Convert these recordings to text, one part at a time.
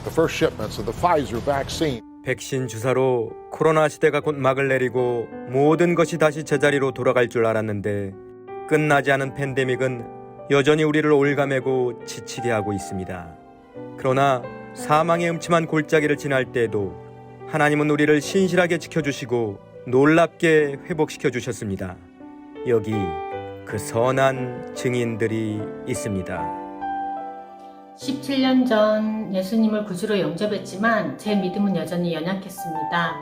the first shipments of the Pfizer vaccine. 백신 주사로 코로나 시대가 곧 막을 내리고 모든 것이 다시 제자리로 돌아갈 줄 알았는데 끝나지 않은 팬데믹은 여전히 우리를 올가매고 지치게 하고 있습니다. 그러나 사망의 음침한 골짜기를 지날 때에도 하나님은 우리를 신실하게 지켜주시고 놀랍게 회복시켜 주셨습니다. 여기 그 선한 증인들이 있습니다. 17년 전 예수님을 구주로 영접했지만 제 믿음은 여전히 연약했습니다.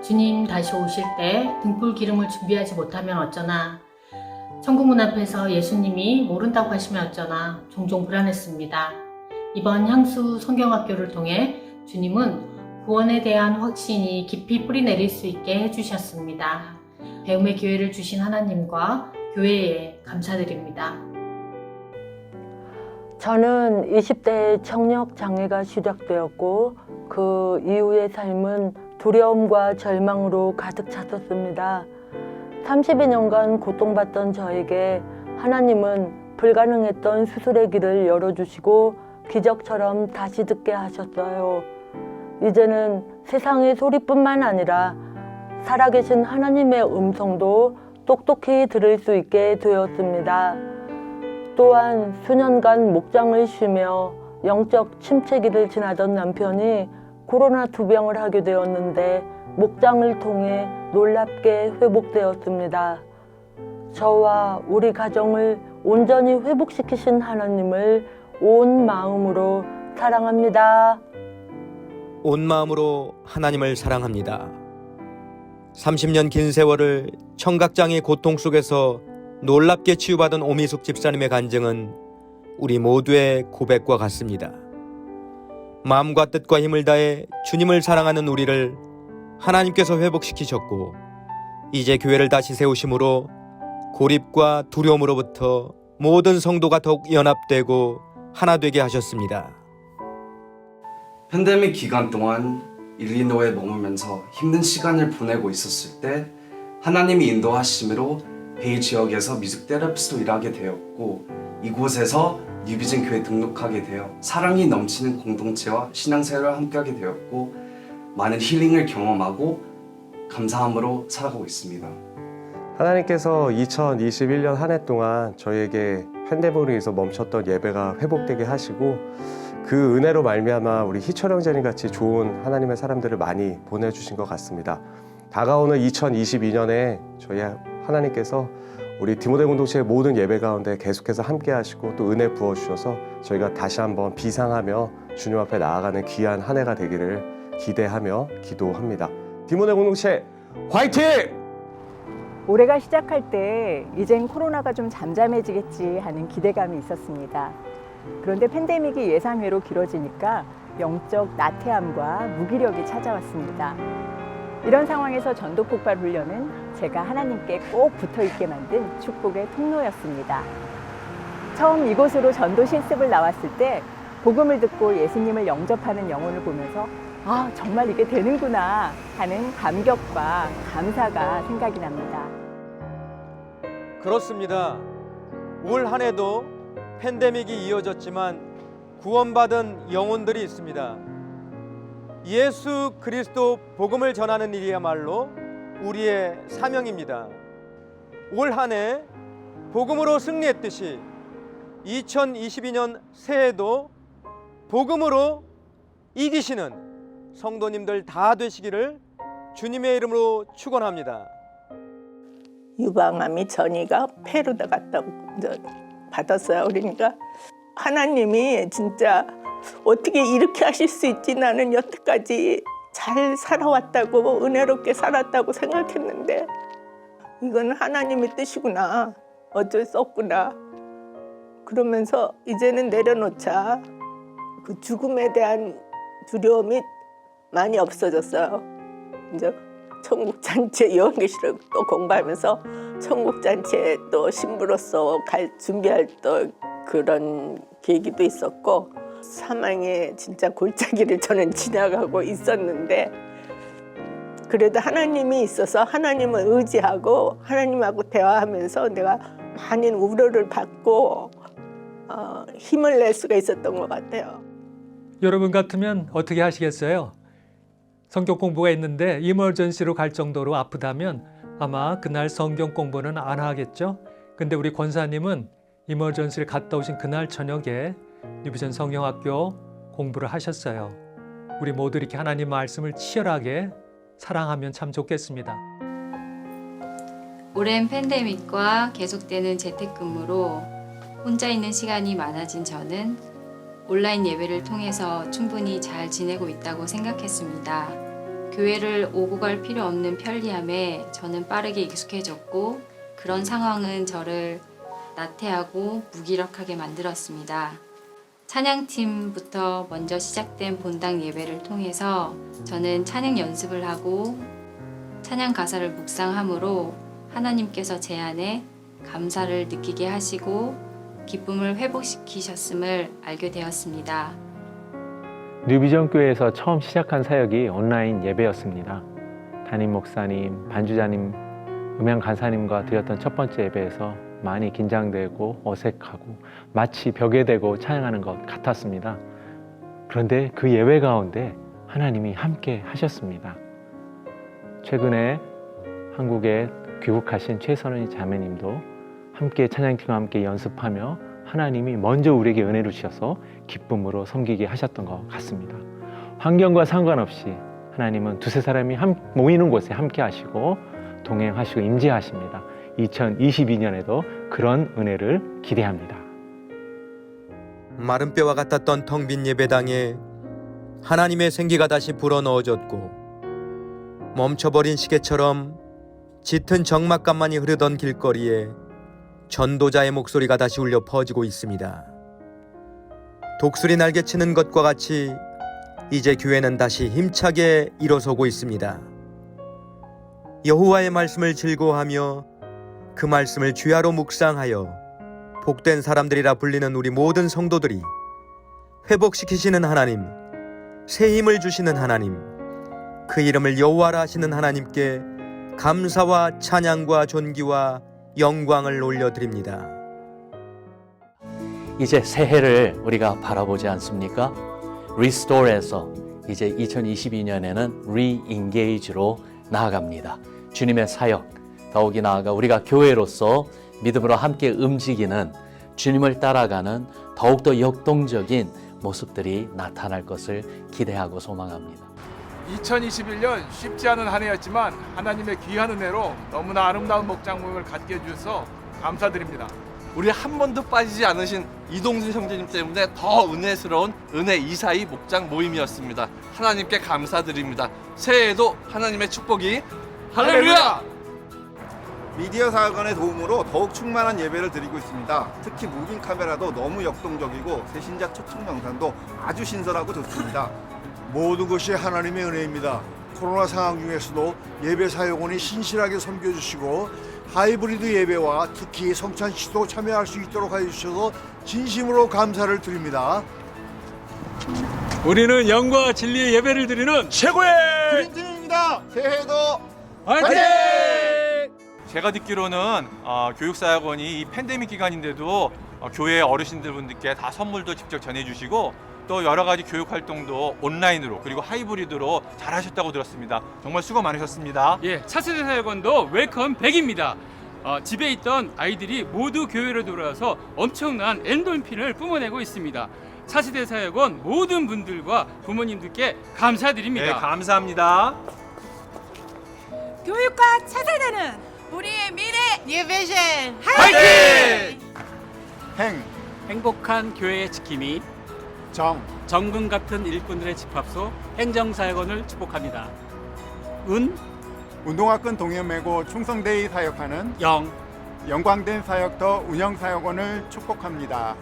주님 다시 오실 때 등불 기름을 준비하지 못하면 어쩌나, 천국문 앞에서 예수님이 모른다고 하시면 어쩌나 종종 불안했습니다. 이번 향수 성경학교를 통해 주님은 구원에 대한 확신이 깊이 뿌리내릴 수 있게 해주셨습니다. 배움의 기회를 주신 하나님과 교회에 감사드립니다. 저는 20대에 청력 장애가 시작되었고 그 이후의 삶은 두려움과 절망으로 가득 찼었습니다. 30여 년간 고통받던 저에게 하나님은 불가능했던 수술의 길을 열어주시고 기적처럼 다시 듣게 하셨어요. 이제는 세상의 소리뿐만 아니라 살아계신 하나님의 음성도 똑똑히 들을 수 있게 되었습니다. 또한 수년간 목장을 쉬며 영적 침체기를 지나던 남편이 코로나 투병을 하게 되었는데 목장을 통해 놀랍게 회복되었습니다. 저와 우리 가정을 온전히 회복시키신 하나님을 온 마음으로 사랑합니다. 온 마음으로 하나님을 사랑합니다. 30년 긴 세월을 청각장애 고통 속에서 놀랍게 치유받은 오미숙 집사님의 간증은 우리 모두의 고백과 같습니다. 마음과 뜻과 힘을 다해 주님을 사랑하는 우리를 하나님께서 회복시키셨고 이제 교회를 다시 세우심으로 고립과 두려움으로부터 모든 성도가 더욱 연합되고 하나 되게 하셨습니다. 팬데믹 기간 동안 일리노이에 머물면서 힘든 시간을 보내고 있었을 때 하나님이 인도하심으로 베이 지역에서 뮤직 테라피스트로 일하게 되었고 이곳에서 뉴비전 교회에 등록하게 되어 사랑이 넘치는 공동체와 신앙생활을 함께하게 되었고 많은 힐링을 경험하고 감사함으로 살아가고 있습니다. 하나님께서 2021년 한 해 동안 저희에게 팬데믹으로 인해서 멈췄던 예배가 회복되게 하시고 그 은혜로 말미암아 우리 희철 형제님 같이 좋은 하나님의 사람들을 많이 보내주신 것 같습니다. 다가오는 2022년에 저희 하나님께서 우리 디모데 공동체의 모든 예배 가운데 계속해서 함께 하시고 또 은혜 부어주셔서 저희가 다시 한번 비상하며 주님 앞에 나아가는 귀한 한 해가 되기를 기대하며 기도합니다. 디모데 공동체 화이팅! 올해가 시작할 때 이젠 코로나가 좀 잠잠해지겠지 하는 기대감이 있었습니다. 그런데 팬데믹이 예상외로 길어지니까 영적 나태함과 무기력이 찾아왔습니다. 이런 상황에서 전도 폭발 훈련은 제가 하나님께 꼭 붙어있게 만든 축복의 통로였습니다. 처음 이곳으로 전도 실습을 나왔을 때 복음을 듣고 예수님을 영접하는 영혼을 보면서 아, 정말 이게 되는구나 하는 감격과 감사가 생각이 납니다. 그렇습니다. 올 한 해도 팬데믹이 이어졌지만 구원받은 영혼들이 있습니다. 예수 그리스도 복음을 전하는 일이야말로 우리의 사명입니다. 올 한 해 복음으로 승리했듯이 2022년 새해도 복음으로 이기시는 성도님들 다 되시기를 주님의 이름으로 축원합니다. 유방암이 전이가 폐로다 갔다고 받았어요. 그러니까 하나님이 진짜 어떻게 이렇게 하실 수 있지, 나는 여태까지 잘 살아왔다고 은혜롭게 살았다고 생각했는데 이건 하나님의 뜻이구나, 어쩔 수 없구나 그러면서 이제는 내려놓자. 그 죽음에 대한 두려움이 많이 없어졌어요. 이제 천국잔치 요한계시록 또 공부하면서 천국잔치에 또 신부로서 갈 준비할 또 그런 계기도 있었고 사망의 진짜 골짜기를 저는 지나가고 있었는데 그래도 하나님이 있어서 하나님을 의지하고 하나님하고 대화하면서 내가 많은 우려를 받고 힘을 낼 수가 있었던 것 같아요. 여러분 같으면 어떻게 하시겠어요? 성경 공부가 있는데 이머전시로 갈 정도로 아프다면 아마 그날 성경 공부는 안 하겠죠? 근데 우리 권사님은 이머전시를 갔다 오신 그날 저녁에 뉴비전 성경학교 공부를 하셨어요. 우리 모두 이렇게 하나님 말씀을 치열하게 사랑하면 참 좋겠습니다. 오랜 팬데믹과 계속되는 재택근무로 혼자 있는 시간이 많아진 저는 온라인 예배를 통해서 충분히 잘 지내고 있다고 생각했습니다. 교회를 오고 갈 필요 없는 편리함에 저는 빠르게 익숙해졌고 그런 상황은 저를 나태하고 무기력하게 만들었습니다. 찬양팀부터 먼저 시작된 본당 예배를 통해서 저는 찬양 연습을 하고 찬양 가사를 묵상함으로 하나님께서 제 안에 감사를 느끼게 하시고 기쁨을 회복시키셨음을 알게 되었습니다. 뉴비전 교회에서 처음 시작한 사역이 온라인 예배였습니다. 담임 목사님, 반주자님, 음향 간사님과 드렸던 첫 번째 예배에서 많이 긴장되고 어색하고 마치 벽에 대고 찬양하는 것 같았습니다. 그런데 그 예배 가운데 하나님이 함께 하셨습니다. 최근에 한국에 귀국하신 최선희 자매님도 함께 찬양팀과 함께 연습하며 하나님이 먼저 우리에게 은혜를 주셔서 기쁨으로 섬기게 하셨던 것 같습니다. 환경과 상관없이 하나님은 두세 사람이 모이는 곳에 함께 하시고 동행하시고 임재하십니다. 2022년에도 그런 은혜를 기대합니다. 마른 뼈와 같았던 텅 빈 예배당에 하나님의 생기가 다시 불어넣어졌고 멈춰버린 시계처럼 짙은 적막감만이 흐르던 길거리에 전도자의 목소리가 다시 울려 퍼지고 있습니다. 독수리 날개치는 것과 같이 이제 교회는 다시 힘차게 일어서고 있습니다. 여호와의 말씀을 즐거워하며 그 말씀을 주야로 묵상하여 복된 사람들이라 불리는 우리 모든 성도들이 회복시키시는 하나님, 새 힘을 주시는 하나님, 그 이름을 여호와라 하시는 하나님께 감사와 찬양과 존귀와 영광을 올려드립니다. 이제 새해를 우리가 바라보지 않습니까? 리스토어에서 이제 2022년에는 리인게이지로 나아갑니다. 주님의 사역, 더욱이 나아가 우리가 교회로서 믿음으로 함께 움직이는 주님을 따라가는 더욱더 역동적인 모습들이 나타날 것을 기대하고 소망합니다. 2021년 쉽지 않은 한 해였지만 하나님의 귀한 은혜로 너무나 아름다운 목장 모임을 갖게 해주셔서 감사드립니다. 우리 한 번도 빠지지 않으신 이동순 형제님 때문에 더 은혜스러운 은혜 242 목장 모임이었습니다. 하나님께 감사드립니다. 새해에도 하나님의 축복이 할렐루야! 미디어 사역원의 도움으로 더욱 충만한 예배를 드리고 있습니다. 특히 무빙 카메라도 너무 역동적이고 새신자 초청 영상도 아주 신선하고 좋습니다. 모든 것이 하나님의 은혜입니다. 코로나 상황 중에서도 예배 사역원이 신실하게 섬겨주시고 하이브리드 예배와 특히 성찬식도 참여할 수 있도록 해주셔서 진심으로 감사를 드립니다. 우리는 영과 진리의 예배를 드리는 최고의 드림팀입니다. 새해도 화이팅! 제가 듣기로는 교육사역원이 이 팬데믹 기간인데도 교회 어르신들분들께 다 선물도 직접 전해주시고 또 여러 가지 교육 활동도 온라인으로 그리고 하이브리드로 잘 하셨다고 들었습니다. 정말 수고 많으셨습니다. 예, 차세대 사역원도 웰컴 100입니다. 집에 있던 아이들이 모두 교회로 돌아와서 엄청난 엔돌핀을 뿜어내고 있습니다. 차세대 사역원 모든 분들과 부모님들께 감사드립니다. 네, 감사합니다. 교육과 차세대는 우리의 미래 뉴비전 화이팅! 행복한 교회의 지킴이 정금 같은 일꾼들의 집합소 행정사역원을 축복합니다. 운동화끈 동행 메고 충성되이 사역하는 영광된 사역터 운영사역원을 축복합니다.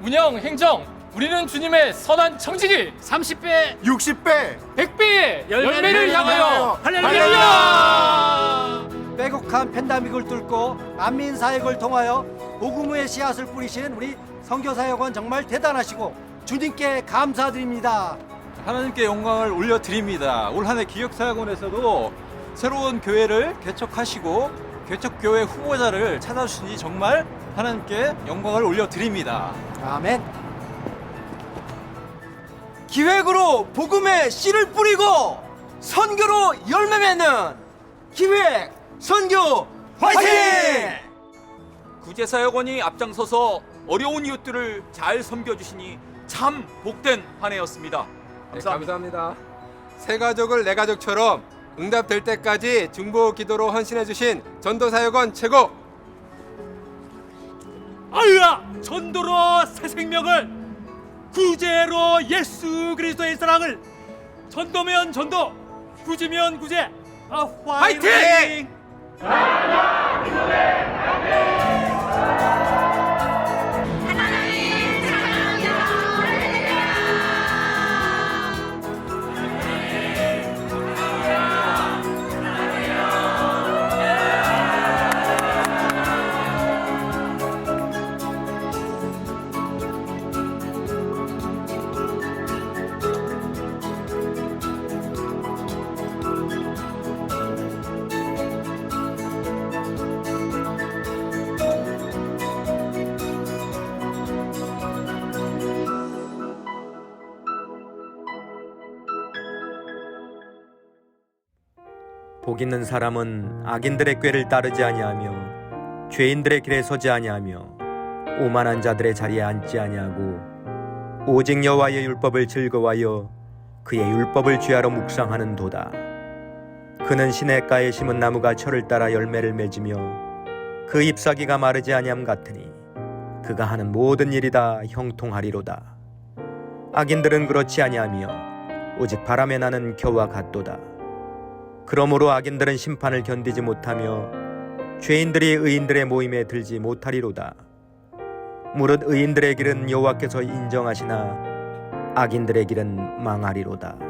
운영, 행정, 우리는 주님의 선한 청지기 30배, 60배, 100배의 열매를 향하여 할렐루야! 빼곡한 팬데믹을 뚫고 난민 사역을 통하여 복음의 씨앗을 뿌리신 우리 선교사역원 정말 대단하시고 주님께 감사드립니다. 하나님께 영광을 올려드립니다. 올 한 해 기획사역원에서도 새로운 교회를 개척하시고 개척교회 후보자를 찾아주시니 정말 하나님께 영광을 올려드립니다. 아멘. 기획으로 복음의 씨를 뿌리고 선교로 열매 맺는 기획 선교 화이팅! 구제사역원이 앞장서서 어려운 이웃들을 잘 섬겨주시니 참 복된 한 해였습니다. 감사합니다. 새 가족을 내 가족처럼 응답될 때까지 중보 기도로 헌신해 주신 전도사역원 최고! 아유야 전도로 새 생명을 구제로 예수 그리스도의 사랑을 전도면 전도 구제면 구제 화이팅! 복 있는 사람은 악인들의 꾀를 따르지 아니하며 죄인들의 길에 서지 아니하며 오만한 자들의 자리에 앉지 아니하고 오직 여호와의 율법을 즐거워하여 그의 율법을 죄하러 묵상하는도다. 그는 시냇가에 심은 나무가 철을 따라 열매를 맺으며 그 잎사귀가 마르지 아니함 같으니 그가 하는 모든 일이 다 형통하리로다. 악인들은 그렇지 아니하며 오직 바람에 나는 겨와 같도다. 그러므로 악인들은 심판을 견디지 못하며 죄인들이 의인들의 모임에 들지 못하리로다. 무릇 의인들의 길은 여호와께서 인정하시나 악인들의 길은 망하리로다.